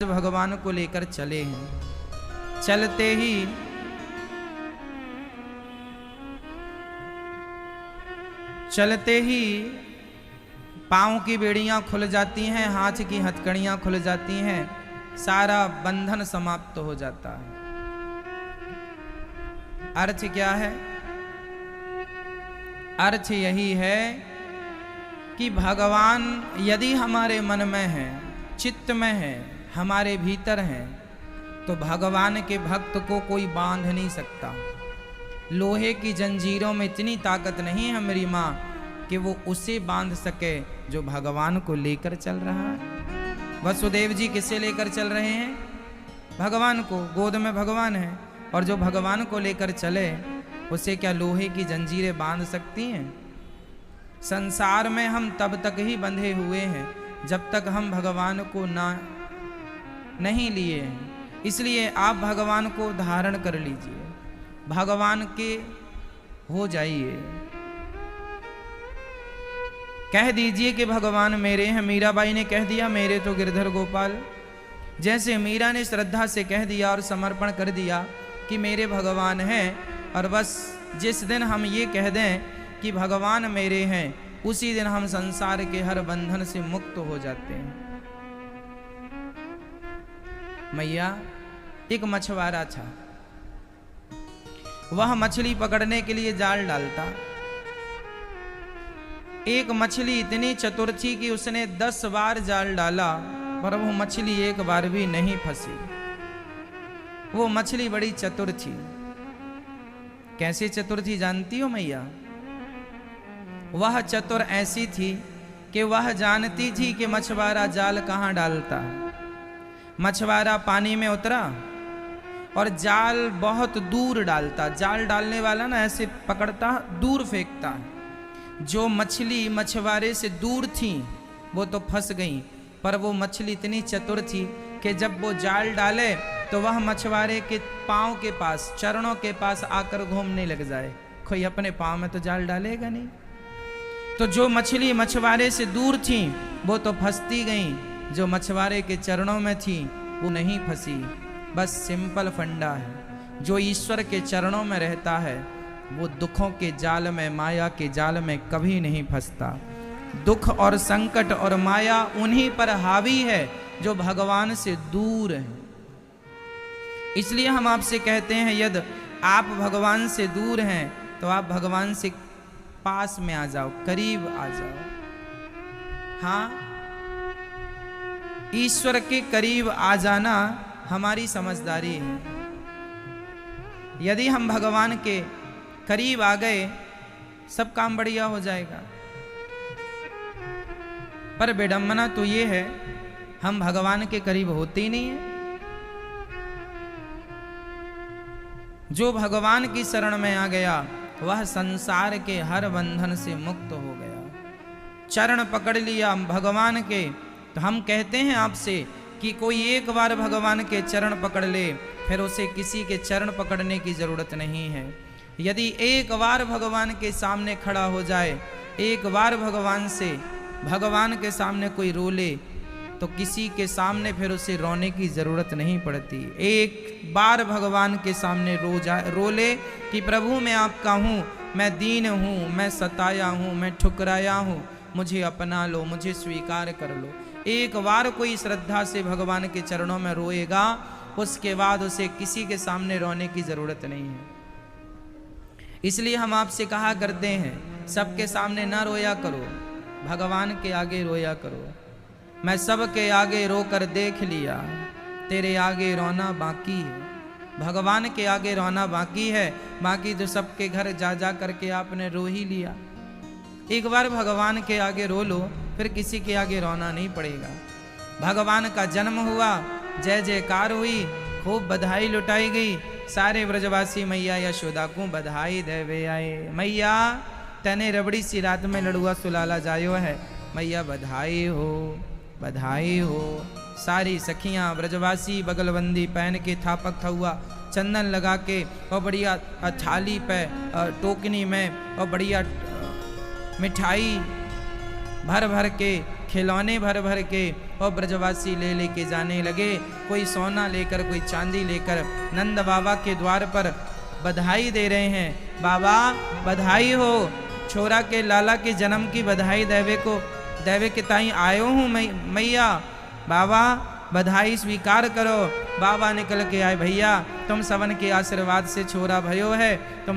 भगवान को लेकर चले हैं। चलते ही पांव की बेड़ियां खुल जाती हैं, हाथ की हथकड़ियां खुल जाती हैं, सारा बंधन समाप्त हो जाता है। अर्थ क्या है? अर्थ यही है कि भगवान यदि हमारे मन में है, चित्त में है, हमारे भीतर है, तो भगवान के भक्त को कोई बांध नहीं सकता। लोहे की जंजीरों में इतनी ताकत नहीं है मेरी माँ कि वो उसे बांध सके जो भगवान को लेकर चल रहा है। वसुदेव जी किसे लेकर चल रहे हैं? भगवान को। गोद में भगवान है, और जो भगवान को लेकर चले उसे क्या लोहे की जंजीरें बांध सकती हैं? संसार में हम तब तक ही बंधे हुए हैं जब तक हम भगवान को नहीं लिए हैं। इसलिए आप भगवान को धारण कर लीजिए, भगवान के हो जाइए। कह दीजिए कि भगवान मेरे हैं। मीराबाई ने कह दिया मेरे तो गिरधर गोपाल। जैसे मीरा ने श्रद्धा से कह दिया और समर्पण कर दिया कि मेरे भगवान हैं, और बस जिस दिन हम ये कह दें कि भगवान मेरे हैं, उसी दिन हम संसार के हर बंधन से मुक्त हो जाते हैं। मैया, एक मछुआरा था। वह मछली पकड़ने के लिए जाल डालता। एक मछली इतनी चतुर थी कि उसने 10 बार जाल डाला, पर वो मछली एक बार भी नहीं फंसी। वो मछली बड़ी चतुर थी। कैसे चतुर थी जानती हो मैया? वह चतुर ऐसी थी कि वह जानती थी कि मछुआरा जाल कहाँ डालता है। मछुआरा पानी में उतरा और जाल बहुत दूर डालता। जाल डालने वाला ना ऐसे पकड़ता, दूर फेंकता। जो मछली मछुआरे से दूर थी वो तो फंस गई, पर वो मछली इतनी चतुर थी कि जब वो जाल डाले तो वह मछुआरे के पांव के पास, चरणों के पास आकर घूमने लग जाए। कोई अपने पांव में तो जाल डालेगा नहीं। तो जो मछली मछुआरे से दूर थी वो तो फंसती गई, जो मछुआरे के चरणों में थी वो नहीं फंसी। बस सिंपल फंडा है। जो ईश्वर के चरणों में रहता है वो दुखों के जाल में, माया के जाल में कभी नहीं फंसता। दुख और संकट और माया उन्हीं पर हावी है जो भगवान से दूर है। इसलिए हम आपसे कहते हैं, यदि आप भगवान से दूर हैं तो आप भगवान से पास में आ जाओ, करीब आ जाओ। हाँ, ईश्वर के करीब आ जाना हमारी समझदारी है। यदि हम भगवान के करीब आ गए, सब काम बढ़िया हो जाएगा। पर विडंबना तो ये है, हम भगवान के करीब होते ही नहीं है। जो भगवान की शरण में आ गया वह संसार के हर बंधन से मुक्त हो गया। चरण पकड़ लिया भगवान के। तो हम कहते हैं आपसे कि कोई एक बार भगवान के चरण पकड़ ले, फिर उसे किसी के चरण पकड़ने की जरूरत नहीं है। यदि एक बार भगवान के सामने खड़ा हो जाए, एक बार भगवान के सामने कोई रो ले, तो किसी के सामने फिर उसे रोने की जरूरत नहीं पड़ती। एक बार भगवान के सामने रो ले कि प्रभु मैं आपका हूँ, मैं दीन हूँ, मैं सताया हूँ, मैं ठुकराया हूँ, मुझे अपना लो, मुझे स्वीकार कर लो। एक बार कोई श्रद्धा से भगवान के चरणों में रोएगा, उसके बाद उसे किसी के सामने रोने की जरूरत नहीं है। इसलिए हम आपसे कहा करते हैं, सबके सामने ना रोया करो, भगवान के आगे रोया करो। मैं सबके आगे रोकर देख लिया, तेरे आगे रोना बाकी है। भगवान के आगे रोना बाकी है, बाकी तो सबके घर जा जा करके आपने रो ही लिया। एक बार भगवान के आगे रो लो, फिर किसी के आगे रोना नहीं पड़ेगा। भगवान का जन्म हुआ, जय जयकार हुई, खूब बधाई लुटाई गई। सारे ब्रजवासी मैया यशोदा को बधाई देवे आए। मैया तने रबड़ी सी रात में लड़ुआ सुलाला जायो है, मैया बधाई हो, बधाई हो। सारी सखियां ब्रजवासी बगलबंदी पहन के, थापक हुआ चंदन लगा के, और बढ़िया थाली पे टोकनी में और बढ़िया मिठाई भर भर के खिलौने भर भर के और ब्रजवासी ले लेके जाने लगे। कोई सोना लेकर, कोई चांदी लेकर नंद बाबा के द्वार पर बधाई दे रहे हैं। बाबा बधाई हो, छोरा के लाला के जन्म की बधाई देवे के ताई आयो हूँ मैया, बाबा बधाई स्वीकार करो। बाबा निकल के आए, भैया तुम सबन के आशीर्वाद से छोरा भयो है, तुम